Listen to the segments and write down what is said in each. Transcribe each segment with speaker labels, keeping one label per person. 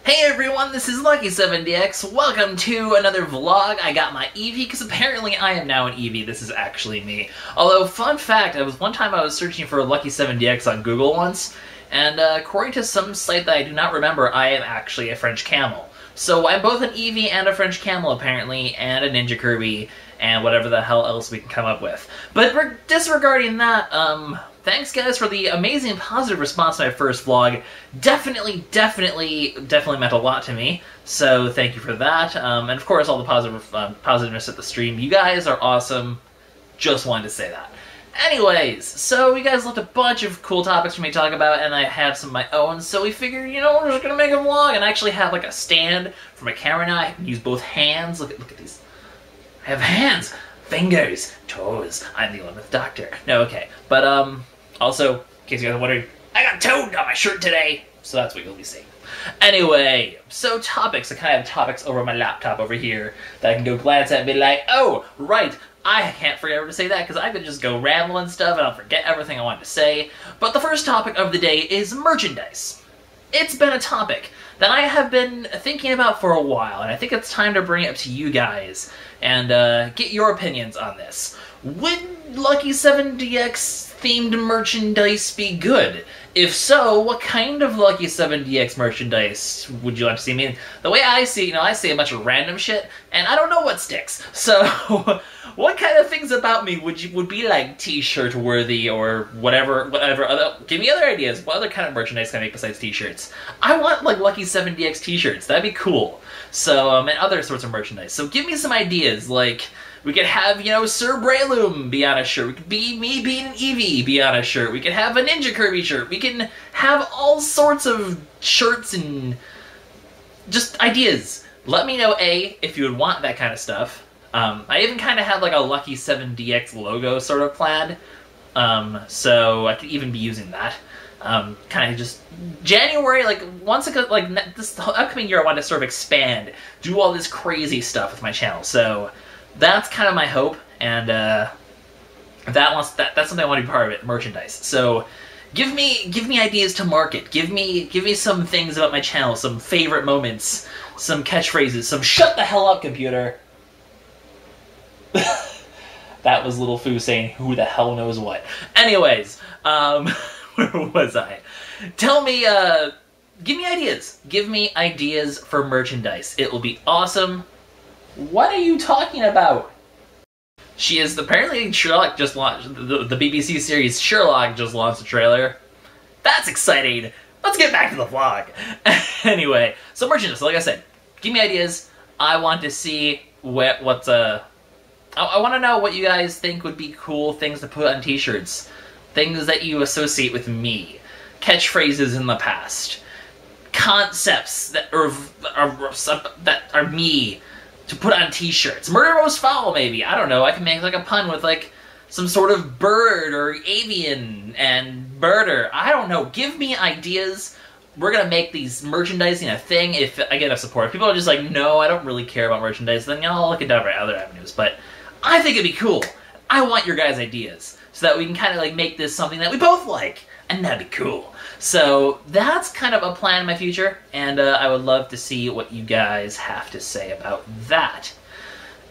Speaker 1: Hey everyone, this is LuckySevenDX. Welcome to another vlog. I got my Eevee because apparently I am now an Eevee. This is actually me. Although, fun fact, one time I was searching for LuckySevenDX on Google once, and according to some site that I do not remember, I am actually a French camel. So I'm both an Eevee and a French camel apparently, and a Ninja Kirby, and whatever the hell else we can come up with. But disregarding that, thanks guys for the amazing positive response to my first vlog. Definitely meant a lot to me, so thank you for that. And of course all the positiveness at the stream. You guys are awesome. Just wanted to say that. Anyways, so you guys left a bunch of cool topics for me to talk about, and I have some of my own, so we figured, you know, we're just gonna make a vlog, and I actually have like a stand for my camera now. I can use both hands. Look at these. I have hands, fingers, toes. I'm the 11th Doctor. No, okay. But, also, in case you guys are wondering, I got Toad on my shirt today, so that's what you'll be seeing. Anyway, so topics. I kind of have topics over my laptop over here that I can go glance at and be like, oh, right, I can't forget to say that because I could just go ramble and stuff and I'll forget everything I wanted to say. But the first topic of the day is merchandise. It's been a topic that I have been thinking about for a while, and I think it's time to bring it up to you guys and get your opinions on this. Would LuckySevenDX themed merchandise be good? If so, what kind of LuckySevenDX merchandise would you like to see? I mean, the way I see it, I see a bunch of random shit, and I don't know what sticks. So, what kind of things about me would be like t-shirt worthy or whatever other? Give me other ideas. What other kind of merchandise can I make besides t-shirts? I want like LuckySevenDX t-shirts. That'd be cool. So, and other sorts of merchandise. So, give me some ideas. Like, we could have, Sir Breloom be on a shirt. We could be me being an Eevee be on a shirt. We could have a Ninja Kirby shirt. We can have all sorts of shirts and just ideas. Let me know, A, if you would want that kind of stuff. I even kind of have like a LuckySevenDX logo sort of planned. So I could even be using that. Kind of just January, like once it goes, like this upcoming year, I want to sort of expand, do all this crazy stuff with my channel. So that's kind of my hope, and that's something I want to be part of it. Merchandise. So give me ideas to market. Give me some things about my channel, some favorite moments, some catchphrases, some shut the hell up, computer. That was Little Foo saying who the hell knows what. Anyways, where was I? Tell me, give me ideas. Give me ideas for merchandise. It will be awesome. What are you talking about? She is apparently Sherlock just launched the BBC series Sherlock just launched a trailer. That's exciting. Let's get back to the vlog. Anyway, so merchandise. Like I said, give me ideas. I want to see I want to know what you guys think would be cool things to put on t-shirts. Things that you associate with me. Catchphrases in the past. Concepts that are me to put on t-shirts. Murder Most Foul, maybe. I don't know. I can make like a pun with like some sort of bird or avian and birder. I don't know. Give me ideas. We're gonna make these merchandising a thing if I get enough support. If people are just like, no, I don't really care about merchandise, then I'll look at other avenues. But I think it'd be cool. I want your guys' ideas so that we can kind of like make this something that we both like, and that'd be cool. So that's kind of a plan in my future, and I would love to see what you guys have to say about that.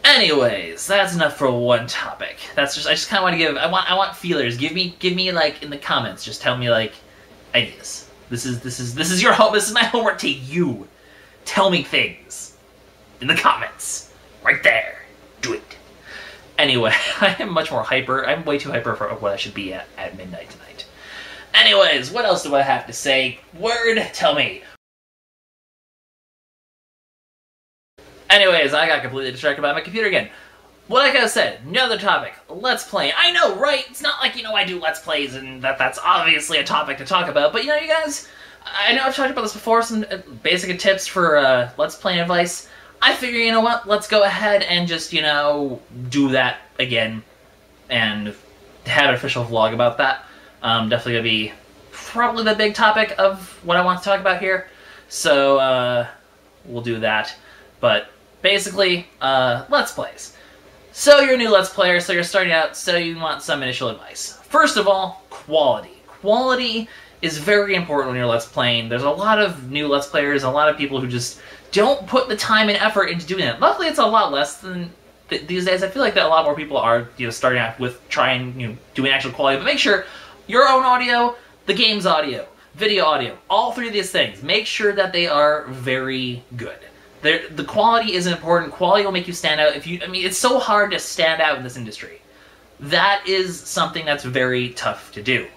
Speaker 1: Anyways, that's enough for one topic. That's just I just kind of want to give I want feelers. Give me like in the comments. Just tell me like ideas. This is your home. This is my homework to you. Tell me things in the comments right there. Do it. Anyway, I am much more hyper. I'm way too hyper for what I should be at midnight tonight. Anyways, what else do I have to say? Word, tell me. Anyways, I got completely distracted by my computer again. Like I said, another topic. Let's play. I know, right? It's not like, I do Let's Plays and that's obviously a topic to talk about. But, you guys, I know I've talked about this before, some basic tips for Let's Play advice. I figure, you know what? Let's go ahead and just, do that again and have an official vlog about that. Definitely gonna be probably the big topic of what I want to talk about here. So, we'll do that. But basically, Let's Plays. So you're a new Let's Player, so you're starting out, so you want some initial advice. First of all, quality. Quality is very important when you're Let's Playing. There's a lot of new Let's Players, a lot of people who just don't put the time and effort into doing that. Luckily, it's a lot less than these days. I feel like that a lot more people are, starting out with trying, doing actual quality. But make sure your own audio, the game's audio, video audio, all three of these things, make sure that they are very good. The quality is important. Quality will make you stand out. It's so hard to stand out in this industry. That is something that's very tough to do.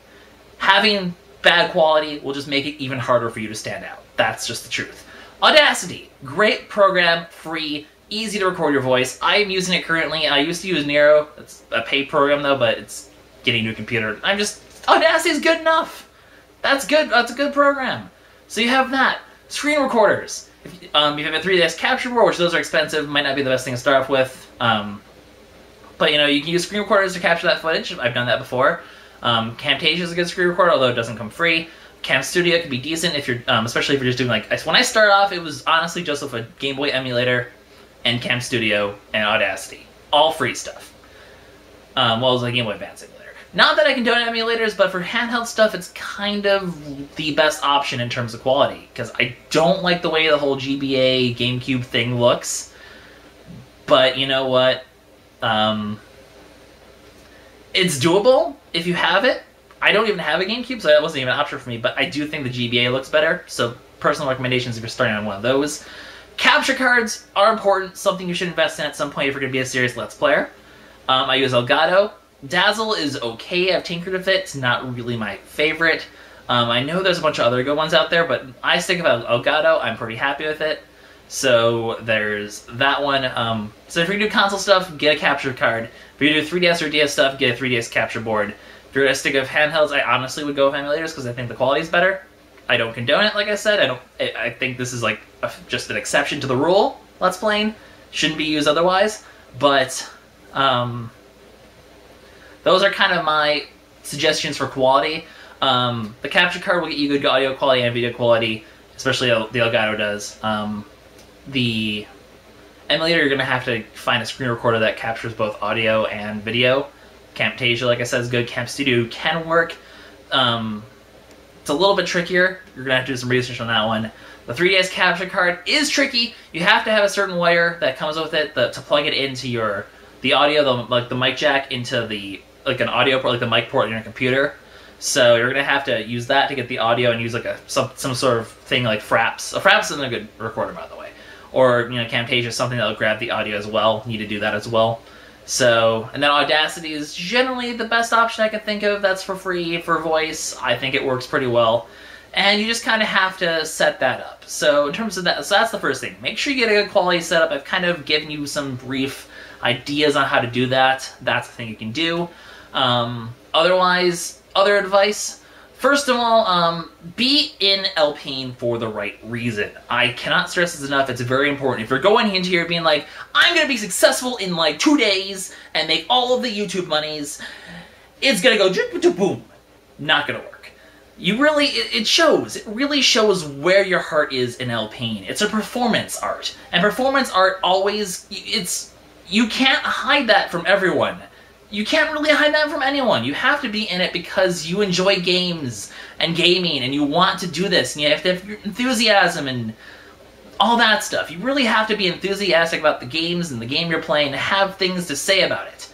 Speaker 1: Having bad quality will just make it even harder for you to stand out. That's just the truth. Audacity, great program, free, easy to record your voice. I am using it currently. I used to use Nero. It's a paid program though, but it's getting to a computer. Audacity is good enough. That's good. That's a good program. So you have that. Screen recorders. If you have a 3ds capture board, which those are expensive, might not be the best thing to start off with. But you can use screen recorders to capture that footage. I've done that before. Camtasia is a good screen recorder, although it doesn't come free. Cam Studio can be decent if you're, especially if you're just doing when I started off, it was honestly just with a Game Boy emulator and Cam Studio and Audacity, all free stuff. Well, it was a Game Boy Advance emulator. Not that I condone emulators, but for handheld stuff, it's kind of the best option in terms of quality, because I don't like the way the whole GBA GameCube thing looks. But you know what? It's doable if you have it. I don't even have a GameCube, so that wasn't even an option for me, but I do think the GBA looks better, so personal recommendations if you're starting on one of those. Capture cards are important, something you should invest in at some point if you're going to be a serious Let's Player. I use Elgato. Dazzle is okay, I've tinkered with it, it's not really my favorite. I know there's a bunch of other good ones out there, but I stick with Elgato, I'm pretty happy with it. So there's that one. So if you're going to do console stuff, get a capture card. If you're going to do 3DS or DS stuff, get a 3DS capture board. If you're going to stick with handhelds, I honestly would go with emulators because I think the quality is better. I don't condone it, like I said. I think this is just an exception to the rule. Let's Playing shouldn't be used otherwise, but those are kind of my suggestions for quality. The capture card will get you good audio quality and video quality, especially the Elgato does. The emulator, you're going to have to find a screen recorder that captures both audio and video. Camtasia, like I said, is good. Cam Studio can work. It's a little bit trickier. You're going to have to do some research on that one. The 3DS capture card is tricky. You have to have a certain wire that comes with it to plug it into the audio, the mic jack, into an audio port, like the mic port in your computer. So you're going to have to use that to get the audio and use some sort of thing like Fraps. Fraps isn't a good recorder, by the way. Or, Camtasia, something that'll grab the audio as well. You need to do that as well. So, and then Audacity is generally the best option I can think of that's for free for voice. I think it works pretty well. And you just kind of have to set that up. So in terms of that, so that's the first thing. Make sure you get a good quality setup. I've kind of given you some brief ideas on how to do that. That's the thing you can do. Otherwise, other advice. First of all, be in LPing for the right reason. I cannot stress this enough. It's very important. If you're going into here being like, I'm going to be successful in 2 days and make all of the YouTube monies, it's going to go boom. Not going to work. It shows. It really shows where your heart is in LPing. It's a performance art. And performance art always, you can't hide that from everyone. You can't really hide that from anyone. You have to be in it because you enjoy games and gaming and you want to do this and you have to have your enthusiasm and all that stuff. You really have to be enthusiastic about the games and the game you're playing and have things to say about it.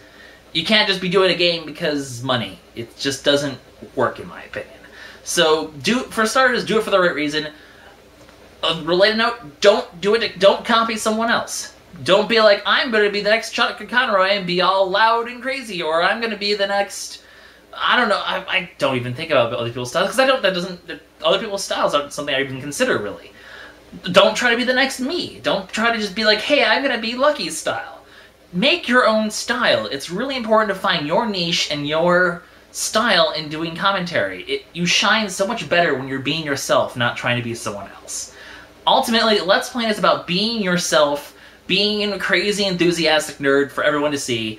Speaker 1: You can't just be doing a game because money. It just doesn't work in my opinion. So for starters, do it for the right reason. A related note, don't copy someone else. Don't be like, I'm going to be the next Chuck Conroy and be all loud and crazy, or I'm going to be the next, I don't know, I don't even think about other people's styles, because other people's styles aren't something I even consider, really. Don't try to be the next me. Don't try to just be like, hey, I'm going to be Lucky's style. Make your own style. It's really important to find your niche and your style in doing commentary. You shine so much better when you're being yourself, not trying to be someone else. Ultimately, Let's Play is about being yourself, being a crazy, enthusiastic nerd for everyone to see.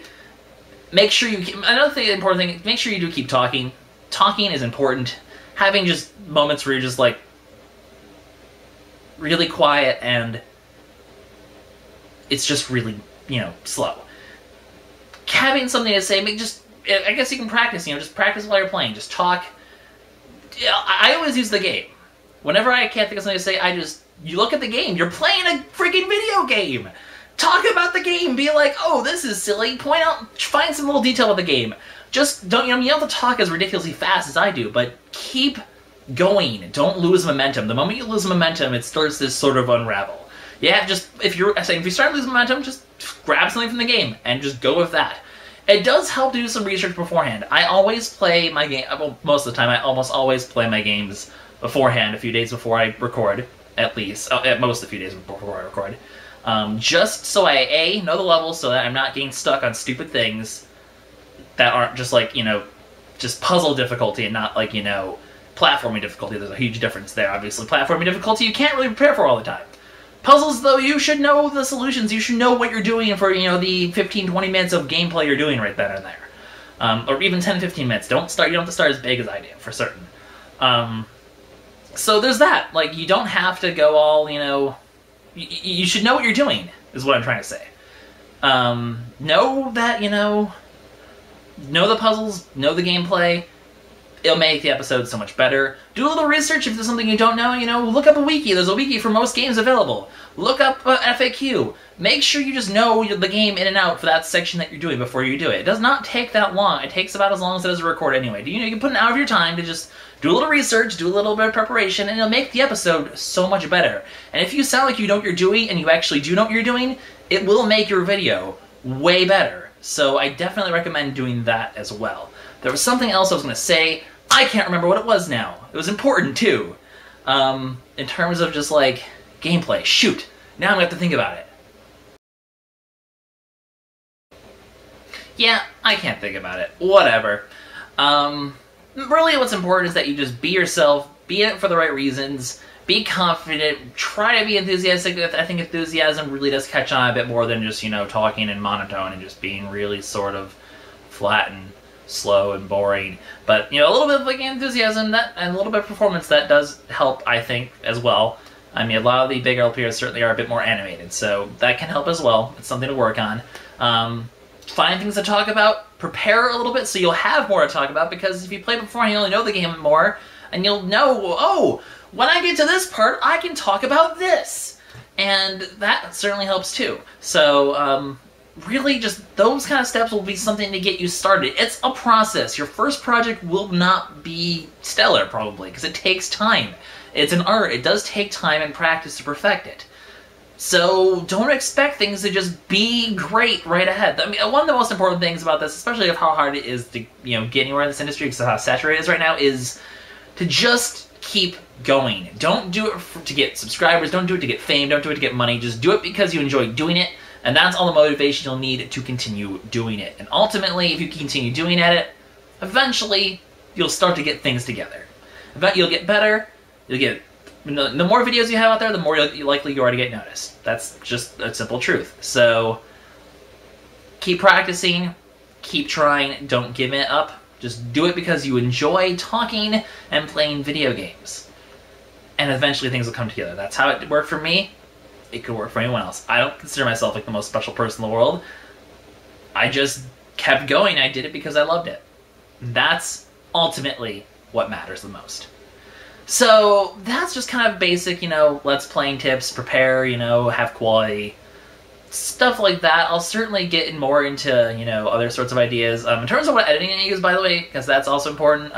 Speaker 1: Make sure important thing, make sure you do keep talking. Talking is important. Having just moments where you're just really quiet and it's just really, slow. Having something to say, I guess you can practice, just practice while you're playing. Just talk. Yeah, I always use the game. Whenever I can't think of something to say, you look at the game. You're playing a freaking video game. Talk about the game. Be like, oh, this is silly. Point out, find some little detail about the game. Just don't, you don't have to talk as ridiculously fast as I do, but keep going. Don't lose momentum. The moment you lose momentum, it starts to sort of unravel. Yeah, just, if you start losing momentum, just grab something from the game and just go with that. It does help to do some research beforehand. I always play my game, well, most of the time, I almost always play my games beforehand, a few days before I record, at least. At most a few days before I record. Just so I, A, know the levels so that I'm not getting stuck on stupid things that aren't just like, just puzzle difficulty and not like, platforming difficulty. There's a huge difference there, obviously. Platforming difficulty you can't really prepare for all the time. Puzzles, though, you should know the solutions. You should know what you're doing for, the 15-20 minutes of gameplay you're doing right then and there. Or even 10-15 minutes. You don't have to start as big as I do, for certain. So there's that. Like, you don't have to go all, you should know what you're doing, is what I'm trying to say. Know that, know the puzzles, know the gameplay. It'll make the episode so much better. Do a little research if there's something you don't know, look up a wiki. There's a wiki for most games available. Look up FAQ. Make sure you just know the game in and out for that section that you're doing before you do it. It does not take that long. It takes about as long as it does to record anyway. You can put an hour of your time to just do a little research, do a little bit of preparation, and it'll make the episode so much better. And if you sound like you know what you're doing, and you actually do know what you're doing, it will make your video way better. So I definitely recommend doing that as well. There was something else I was going to say. I can't remember what it was now. It was important, too. In terms of just, like, gameplay. Shoot. Now I'm going to have to think about it. Yeah, I can't think about it. Whatever. Really what's important is that you just be yourself, be in it for the right reasons, be confident, try to be enthusiastic. I think enthusiasm really does catch on a bit more than just, talking in monotone and just being really sort of flat and slow and boring. But, a little bit of like enthusiasm and a little bit of performance, that does help, I think, as well. I mean, a lot of the big LPers certainly are a bit more animated, so that can help as well. It's something to work on. Find things to talk about, prepare a little bit so you'll have more to talk about, because if you play beforehand, you'll know the game more, and you'll know, oh, when I get to this part, I can talk about this. And that certainly helps too. So, really just those kind of steps will be something to get you started. It's a process. Your first project will not be stellar, probably, because it takes time. It's an art. It does take time and practice to perfect it. So don't expect things to just be great right ahead. I mean, one of the most important things about this, especially of how hard it is to get anywhere in this industry, because of how saturated it is right now, is to just keep going. Don't do it to get subscribers. Don't do it to get fame. Don't do it to get money. Just do it because you enjoy doing it, and that's all the motivation you'll need to continue doing it. And ultimately, if you continue doing it, eventually you'll start to get things together. You'll get better. You'll get the more videos you have out there, the more likely you are to get noticed. That's just a simple truth. So keep practicing, keep trying, don't give it up. Just do it because you enjoy talking and playing video games. And eventually things will come together. That's how it worked for me. It could work for anyone else. I don't consider myself like the most special person in the world. I just kept going. I did it because I loved it. That's ultimately what matters the most. So that's just kind of basic, let's playing tips, prepare, have quality, stuff like that. I'll certainly get more into, other sorts of ideas. In terms of what editing I use, by the way, because that's also important,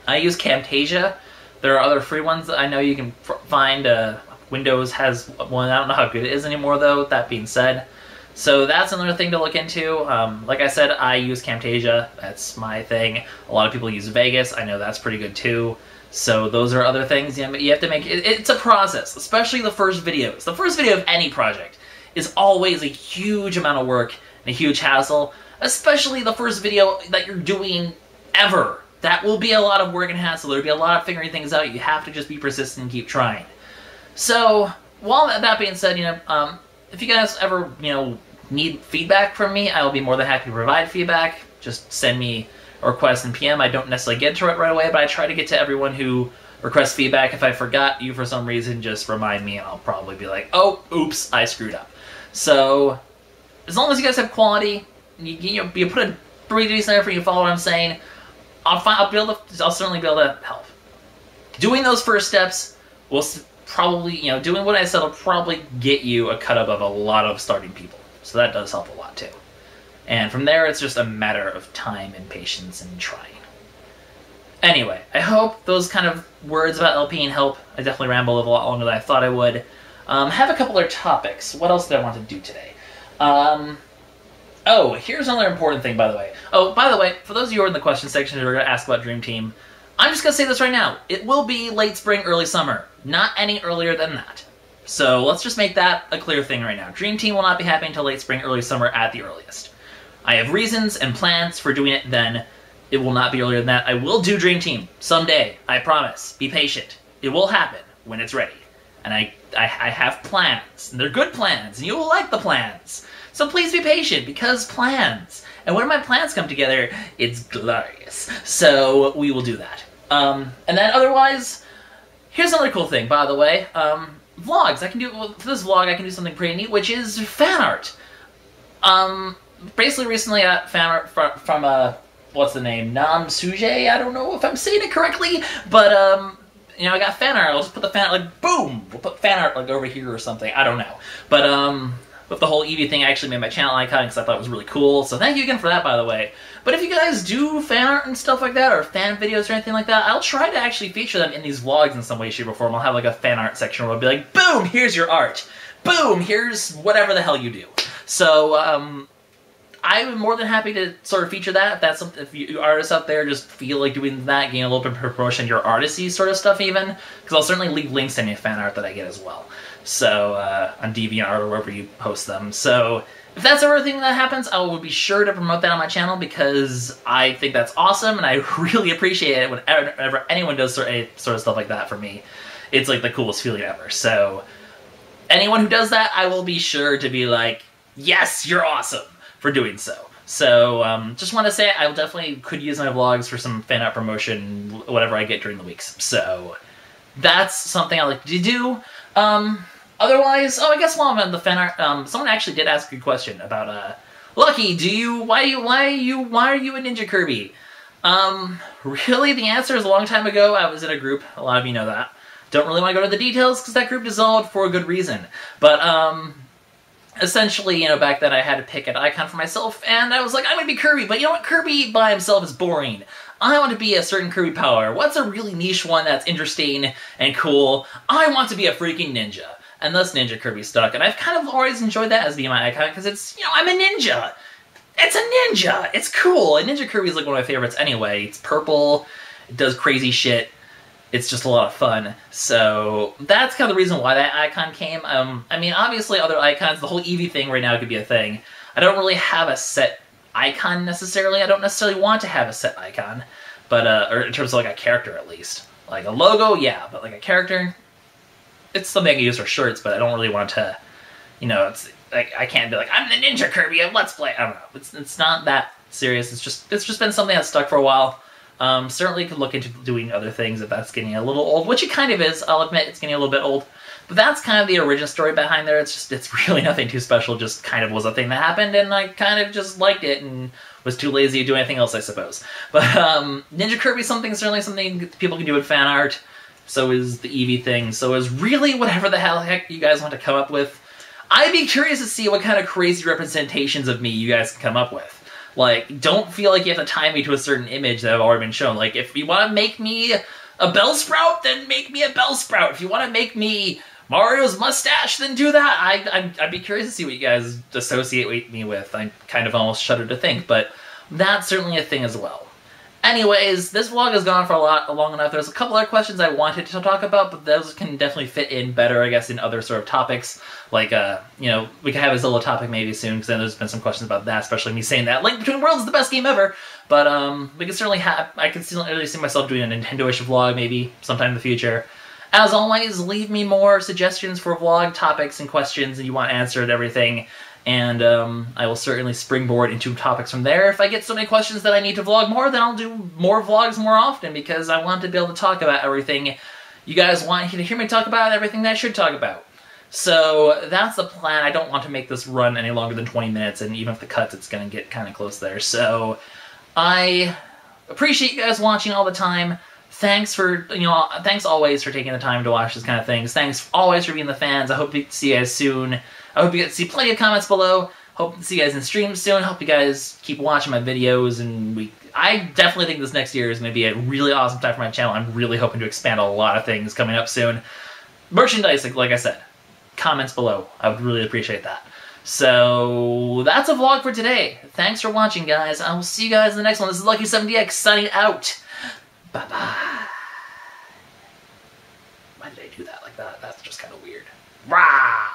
Speaker 1: I use Camtasia. There are other free ones that I know you can find. Windows has one. I don't know how good it is anymore, though, that being said. So that's another thing to look into. Like I said, I use Camtasia. That's my thing. A lot of people use Vegas. I know that's pretty good, too. So those are other things you have to make. It's a process, especially the first videos. The first video of any project is always a huge amount of work and a huge hassle, especially the first video that you're doing ever. That will be a lot of work and hassle. There'll be a lot of figuring things out. You have to just be persistent and keep trying. So, while that being said, if you guys ever, need feedback from me, I will be more than happy to provide feedback. Just send me a request in PM. I don't necessarily get to it right away, but I try to get to everyone who requests feedback. If I forgot you for some reason, just remind me, and I'll probably be like, oh, oops, I screwed up. So, as long as you guys have quality, you put a pretty decent effort, you follow what I'm saying, I'll certainly be able to help. Doing those first steps will probably, doing what I said will probably get you a cut up of a lot of starting people. So that does help a lot too. And from there, it's just a matter of time and patience and trying. Anyway, I hope those kind of words about LPing help. I definitely rambled a lot longer than I thought I would. Have a couple other topics. What else did I want to do today? Oh, here's another important thing, by the way. Oh, by the way, for those of you who are in the question section who are going to ask about Dream Team, I'm just going to say this right now. It will be late spring, early summer. Not any earlier than that. So let's just make that a clear thing right now. Dream Team will not be happening until late spring, early summer at the earliest. I have reasons and plans for doing it then. It will not be earlier than that. I will do Dream Team someday. I promise. Be patient. It will happen when it's ready. And I have plans. And they're good plans. And you will like the plans. So please be patient, because plans. And when my plans come together, it's glorious. So we will do that. And then otherwise, here's another cool thing, by the way. Vlogs. For this vlog, I can do something pretty neat, which is fan art. Basically, recently I got fan art from what's the name? Nam Suje? I don't know if I'm saying it correctly, but, I got fan art. I'll just put the fan art, like, boom! We'll put fan art, like, over here or something. I don't know. But, with the whole Eevee thing, I actually made my channel icon because I thought it was really cool. So thank you again for that, by the way. But if you guys do fan art and stuff like that, or fan videos or anything like that, I'll try to actually feature them in these vlogs in some way, shape, or form. I'll have like a fan art section where I'll be like, boom, here's your art. Boom, here's whatever the hell you do. So, I'm more than happy to sort of feature that. If that's something, if you artists out there just feel like doing that, getting a little bit of promotion, your artisty sort of stuff even, because I'll certainly leave links to any fan art that I get as well. So, on DeviantArt or wherever you post them. So, if that's everything that happens, I will be sure to promote that on my channel, because I think that's awesome, and I really appreciate it whenever anyone does sort of stuff like that for me. It's like the coolest feeling ever. So, anyone who does that, I will be sure to be like, yes, you're awesome for doing so. So, just want to say I definitely could use my vlogs for some fan art promotion, whatever I get during the weeks. So, that's something I like to do. Otherwise, I guess while I'm on the fan art, someone actually did ask a good question about, Lucky, why are you a Ninja Kirby? Really, the answer is a long time ago, I was in a group, a lot of you know that. Don't really want to go to the details, because that group dissolved for a good reason. But, essentially, back then I had to pick an icon for myself, and I was like, I'm gonna be Kirby, but you know what? Kirby by himself is boring. I want to be a certain Kirby power. What's a really niche one that's interesting and cool? I want to be a freaking ninja. And thus Ninja Kirby stuck, and I've kind of always enjoyed that as being my icon, because it's, I'm a ninja! It's a ninja! It's cool! And Ninja Kirby is like one of my favorites anyway. It's purple, it does crazy shit, it's just a lot of fun. So that's kind of the reason why that icon came. I mean, obviously other icons, the whole Eevee thing right now could be a thing. I don't really have a set icon necessarily. I don't necessarily want to have a set icon, but, or in terms of like a character at least. Like a logo, yeah, but like a character, it's something I can use for shirts, but I don't really want to, it's like, I can't be like, I'm the Ninja Kirby of Let's Play. I don't know. It's not that serious. It's just been something that's stuck for a while. Certainly could look into doing other things if that's getting a little old, which it kind of is. I'll admit it's getting a little bit old. But that's kind of the origin story behind there. It's really nothing too special. Just kind of was a thing that happened, and I kind of just liked it and was too lazy to do anything else, I suppose. But Ninja Kirby is certainly something people can do with fan art. So is the Eevee thing. So is really whatever the heck you guys want to come up with. I'd be curious to see what kind of crazy representations of me you guys can come up with. Like, don't feel like you have to tie me to a certain image that have already been shown. Like, if you want to make me a Bellsprout, then make me a Bellsprout. If you want to make me Mario's mustache, then do that. I'd be curious to see what you guys associate me with. I kind of almost shudder to think, but that's certainly a thing as well. Anyways, this vlog has gone for long enough. There's a couple other questions I wanted to talk about, but those can definitely fit in better, I guess, in other sort of topics. Like, we could have a Zilla topic maybe soon, because then there's been some questions about that, especially me saying that Link Between Worlds is the best game ever. But, we can certainly I can certainly see myself doing a Nintendo-ish vlog maybe sometime in the future. As always, leave me more suggestions for vlog topics and questions that you want answered and everything. And I will certainly springboard into topics from there. If I get so many questions that I need to vlog more, then I'll do more vlogs more often, because I want to be able to talk about everything you guys want to hear me talk about, everything that I should talk about. So that's the plan. I don't want to make this run any longer than 20 minutes, and even if the cuts, it's going to get kind of close there. So I appreciate you guys watching all the time. Thanks for, thanks always for taking the time to watch this kind of things. Thanks always for being the fans. I hope to see you guys soon. I hope you get to see plenty of comments below. Hope to see you guys in streams soon. Hope you guys keep watching my videos. And I definitely think this next year is going to be a really awesome time for my channel. I'm really hoping to expand a lot of things coming up soon. Merchandise, like I said, comments below. I would really appreciate that. So that's a vlog for today. Thanks for watching, guys. I will see you guys in the next one. This is LuckySevenDX signing out. Bye-bye. Why did I do that like that? That's just kind of weird. Rah!